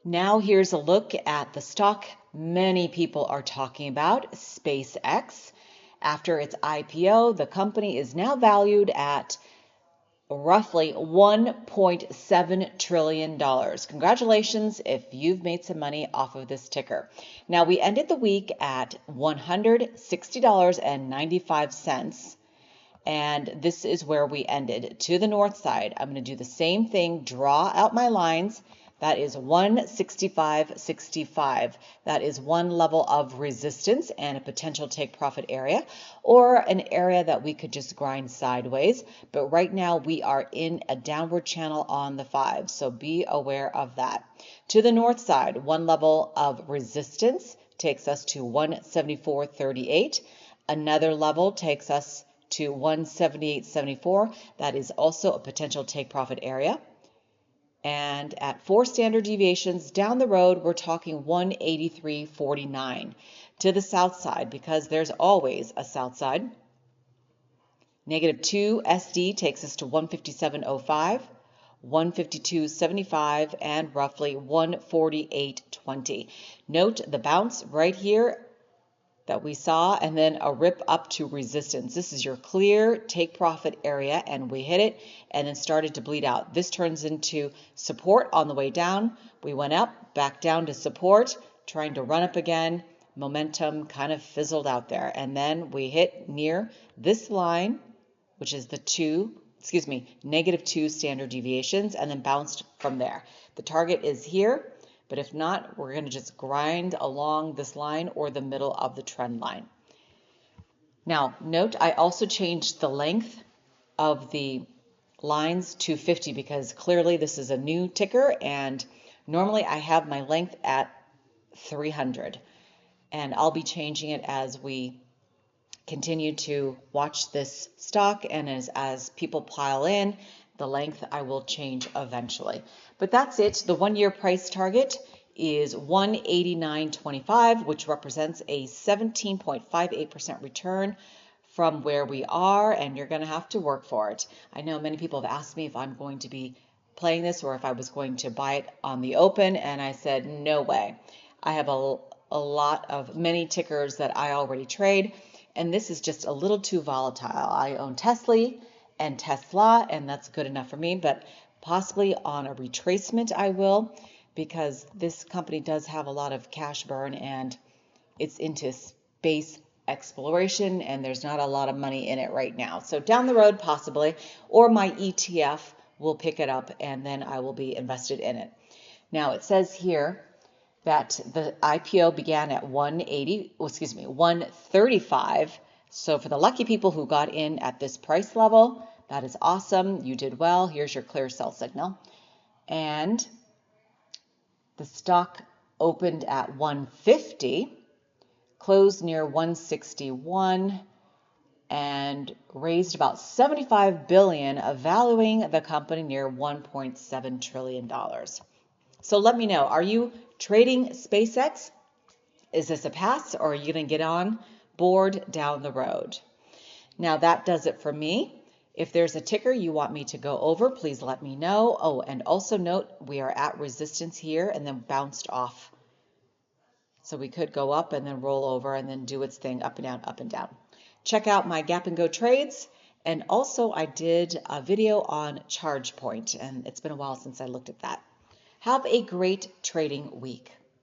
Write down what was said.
Now here's a look at the stock many people are talking about, SpaceX. After its IPO, the company is now valued at roughly $1.7 trillion. Congratulations if you've made some money off of this ticker. Now, we ended the week at $160.95. And this is where we ended. To the north side, I'm going to do the same thing, draw out my lines. That is 165.65. That is one level of resistance and a potential take profit area, or an area that we could just grind sideways. But right now we are in a downward channel on the 5, so be aware of that. To the north side, one level of resistance takes us to 174.38. Another level takes us to 178.74. That is also a potential take profit area. And at 4 standard deviations down the road, we're talking 183.49. To the south side, because there's always a south side, -2 SD takes us to 157.05, 152.75, and roughly 148.20. Note the bounce right here that we saw, and then a rip up to resistance. This is your clear take profit area, and we hit it and then started to bleed out. This turns into support on the way down. We went up, back down to support, trying to run up again. Momentum kind of fizzled out there, and then we hit near this line, which is the -2 standard deviations, and then bounced from there. The target is here. But if not, we're going to just grind along this line or the middle of the trend line. Now, note I also changed the length of the lines to 50 because clearly this is a new ticker, and normally I have my length at 300. And I'll be changing it as we continue to watch this stock, and as people pile in, the length I will change eventually. But that's it. The 1-year price target is 189.25, which represents a 17.58% return from where we are, and you're going to have to work for it. I know many people have asked me if I'm going to be playing this or if I was going to buy it on the open, and I said no way. I have many tickers that I already trade, and this is just a little too volatile. I own Tesla, and that's good enough for me, but possibly on a retracement I will, because this company does have a lot of cash burn and it's into space exploration, and there's not a lot of money in it right now. So down the road possibly, or my ETF will pick it up and then I will be invested in it. Now it says here that the IPO began at 135. So for the lucky people who got in at this price level, that is awesome. You did well. Here's your clear sell signal. And the stock opened at 150, closed near 161, and raised about $75 billion, valuing the company near $1.7 trillion. So let me know, are you trading SpaceX? Is this a pass, or are you going to get on board down the road? Now that does it for me. If there's a ticker you want me to go over, please let me know. Oh, and also note we are at resistance here and then bounced off. So we could go up and then roll over and then do its thing up and down, up and down. Check out my gap and go trades. And also I did a video on ChargePoint, and it's been a while since I looked at that. Have a great trading week.